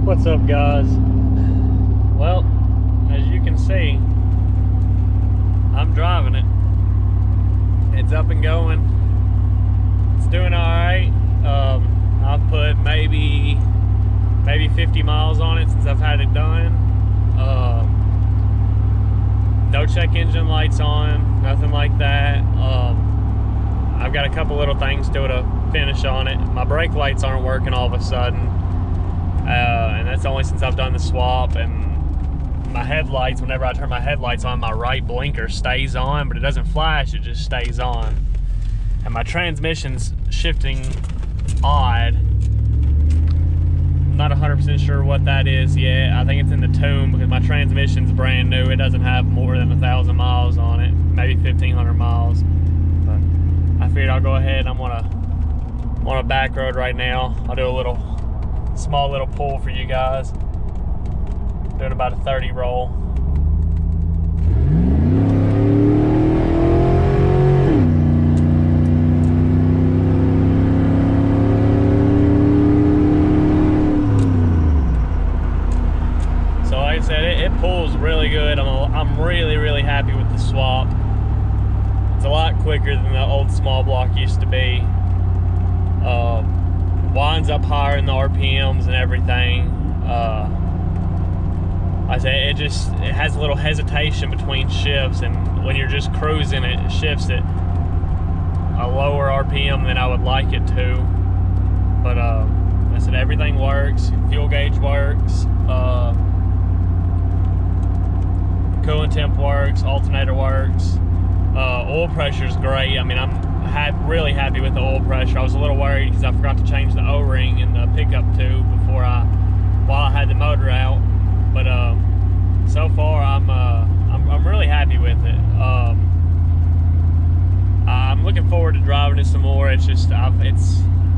What's up, guys? Well, as you can see, I'm driving it. It's up and going. It's doing all right. I've put maybe 50 miles on it since I've had it done. No check engine lights on, nothing like that. I've got a couple little things still to finish on it. My brake lights aren't working all of a sudden. And that's only since I've done the swap. And my headlights, whenever I turn my headlights on, my right blinker stays on, but it doesn't flash, it just stays on. And my transmission's shifting odd. I'm not 100% sure what that is yet. I think it's in the tune because my transmission's brand new. It doesn't have more than 1,000 miles on it, maybe 1,500 miles. But I figured I'll go ahead. I'm on a back road right now. I'll do a small little pull for you guys. Doing about a 30 roll. So like I said, it pulls really good. I'm really happy with the swap. It's a lot quicker than the old small block used to be. Winds up higher in the RPMs and everything. I say it has a little hesitation between shifts, and when you're just cruising, it shifts at a lower RPM than I would like it to. But I said everything works. Fuel gauge works. Coolant temp works. Alternator works. Oil pressure is great. I mean, I'm really happy with the oil pressure. I was a little worried because I forgot to change the O-ring and the pickup tube while I had the motor out. But so far I'm really happy with it. I'm looking forward to driving it some more. It's just I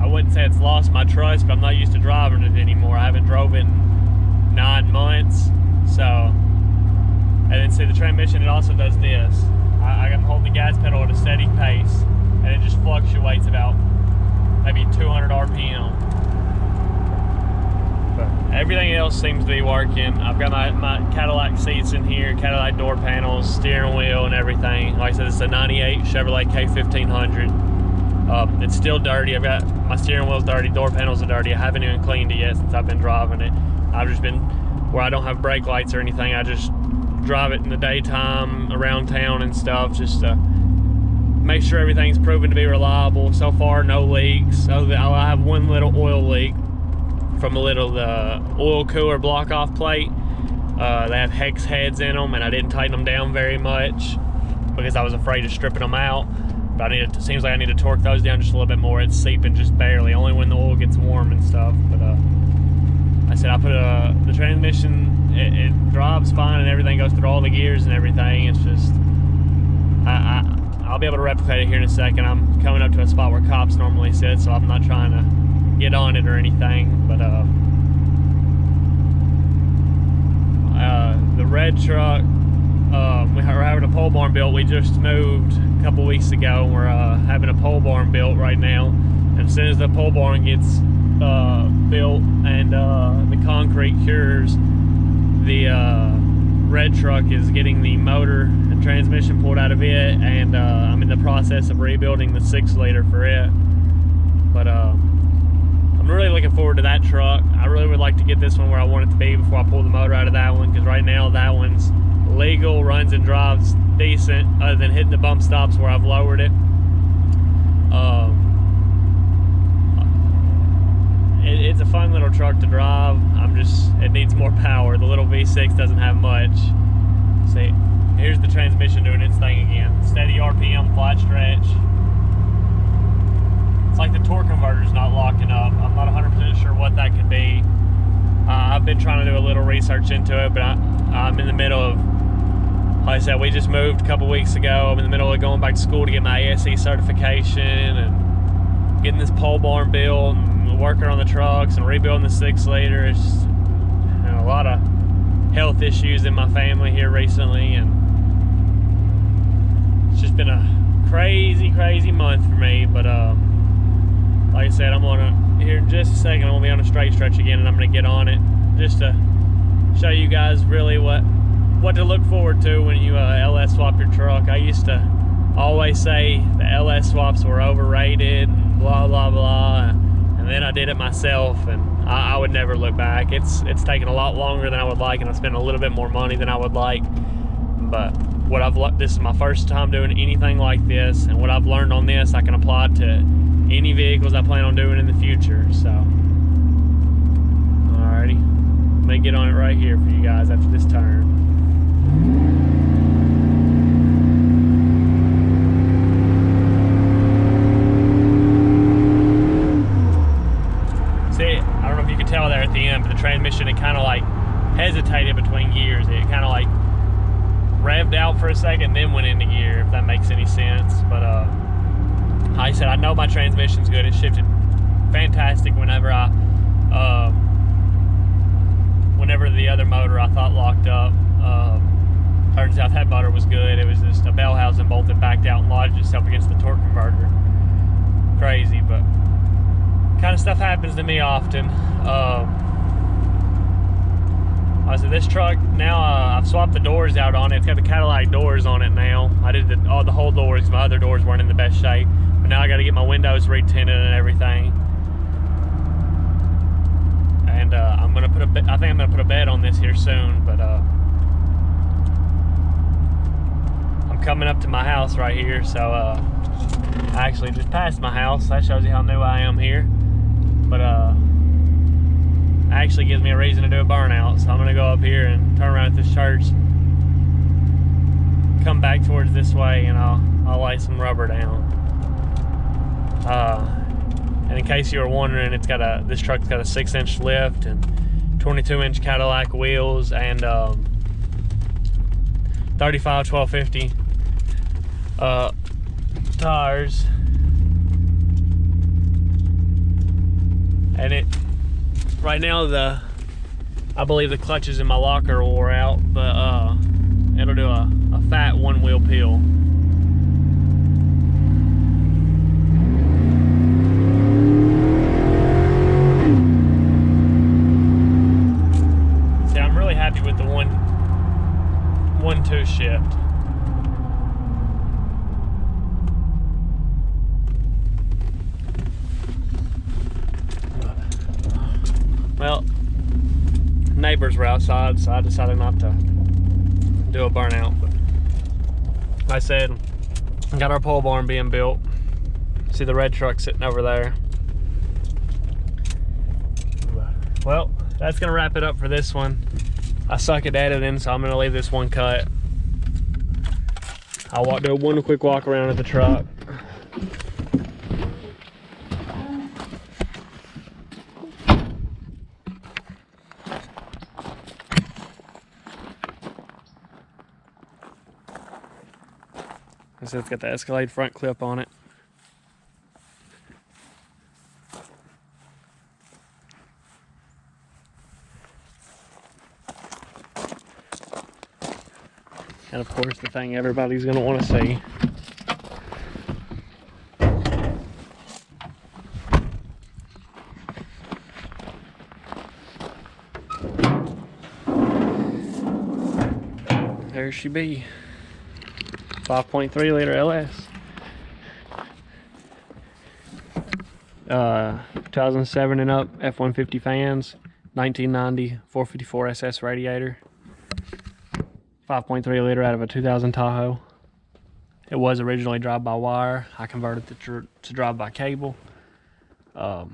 wouldn't say it's lost my trust, but I'm not used to driving it anymore. I haven't drove it in 9 months. So, and then see the transmission, it also does this. I'm holding the gas pedal at a steady pace, and it just fluctuates about maybe 200 RPM. But everything else seems to be working. I've got my Cadillac seats in here, Cadillac door panels, steering wheel, and everything. Like I said, it's a 98 Chevrolet K1500. It's still dirty. I've got my steering wheel's dirty, door panels are dirty. I haven't even cleaned it yet since I've been driving it. I've just been where I don't have brake lights or anything. I just drive it in the daytime around town and stuff, just to make sure everything's proven to be reliable. So far, no leaks. So I have one little oil leak from the oil cooler block off plate. They have hex heads in them, and I didn't tighten them down very much because I was afraid of stripping them out. But it seems like I need to torque those down just a little bit more. It's seeping just barely, only when the oil gets warm and stuff. But I said I put the transmission, it drives fine and everything, goes through all the gears and everything. It's just I'll be able to replicate it here in a second. I'm coming up to a spot where cops normally sit, so I'm not trying to get on it or anything. But the red truck, we're having a pole barn built. We just moved a couple weeks ago, and we're having a pole barn built right now. And as soon as the pole barn gets built and the concrete cures, the red truck is getting the motor and transmission pulled out of it, and I'm in the process of rebuilding the 6-liter for it. But I'm really looking forward to that truck. I really would like to get this one where I want it to be before I pull the motor out of that one, because right now that one's legal, runs and drives decent, other than hitting the bump stops where I've lowered it. It's a fun little truck to drive. It needs more power. The little V6 doesn't have much. See, here's the transmission doing its thing again. Steady RPM, flat stretch. It's like the torque converter's not locking up. I'm not 100% sure what that could be. I've been trying to do a little research into it, but I'm in the middle of, like I said, we just moved a couple weeks ago. I'm in the middle of going back to school to get my ASE certification and getting this pole barn built and working on the trucks and rebuilding the 6-liter. It's just, a lot of health issues in my family here recently, and it's just been a crazy month for me. But like I said, I'm on here in just a second. I'm gonna be on a straight stretch again, and I'm gonna get on it just to show you guys really what to look forward to when you LS swap your truck. I used to always say the LS swaps were overrated and blah blah blah, and then I did it myself, and I would never look back. It's taken a lot longer than I would like, and I spent a little bit more money than I would like, but this is my first time doing anything like this, and what I've learned on this I can apply to any vehicles I plan on doing in the future. So alrighty, let me get on it right here for you guys after this turn. Tell there at the end, but the transmission, it kind of like hesitated between gears. It kind of like revved out for a second, then went into gear, if that makes any sense. But like I said, I know my transmission's good. It shifted fantastic whenever whenever the other motor I thought locked up. Turns out that motor was good. It was just a bell housing bolt that backed out and lodged itself against the torque converter. Crazy, but kind of stuff happens to me often. So this truck now, I've swapped the doors out on it. It's got the Cadillac doors on it now. I did the whole doors because my other doors weren't in the best shape. But now I got to get my windows retinted and everything. And I think I'm gonna put a bed on this here soon. But I'm coming up to my house right here, so I actually just passed my house. That shows you how new I am here. But actually gives me a reason to do a burnout, so I'm gonna go up here and turn around at this church, come back towards this way, and I'll lay some rubber down. And in case you were wondering, this truck's got a 6-inch lift and 22-inch Cadillac wheels and 35 1250 tires. And right now I believe the clutches in my locker wore out, but it'll do a fat one-wheel peel. See, I'm really happy with the 1-2 shift. Well, neighbors were outside, so I decided not to do a burnout. But like I said, I got our pole barn being built. See the red truck sitting over there. Well, that's gonna wrap it up for this one. I suck at editing, so I'm gonna leave this one cut. I'll do one quick walk around at the truck. So it's got the Escalade front clip on it. And of course the thing everybody's gonna want to see. There she be. 5.3 liter LS. 2007 and up F-150 fans, 1990 454 SS radiator. 5.3 liter out of a 2000 Tahoe. It was originally drive-by-wire. I converted it to drive-by-cable. I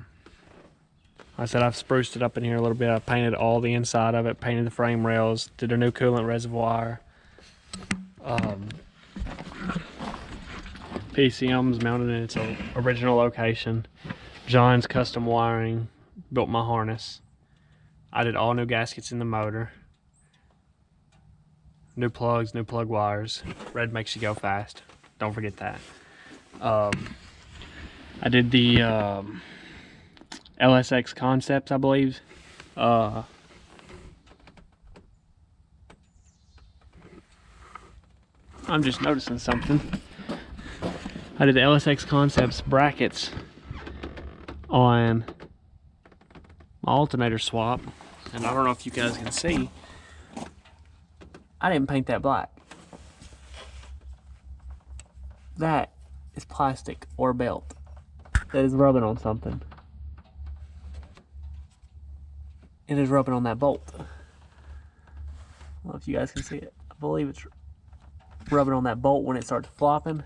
said I've spruced it up in here a little bit. I painted all the inside of it, painted the frame rails, did a new coolant reservoir. PCM's mounted in its original location. John's custom wiring, built my harness. I did all new gaskets in the motor. New plugs, new plug wires. Red makes you go fast. Don't forget that. I did the LSX Concepts, I believe. I'm just noticing something. I did the LSX Concepts brackets on my alternator swap. And I don't know if you guys can see, I didn't paint that black. That is plastic or belt that is rubbing on something. It is rubbing on that bolt. I don't know if you guys can see it. I believe it's rubbing on that bolt when it starts flopping.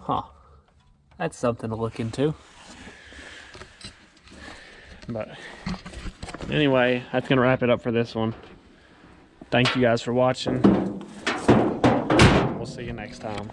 Huh. That's something to look into. But anyway, that's going to wrap it up for this one. Thank you guys for watching. We'll see you next time.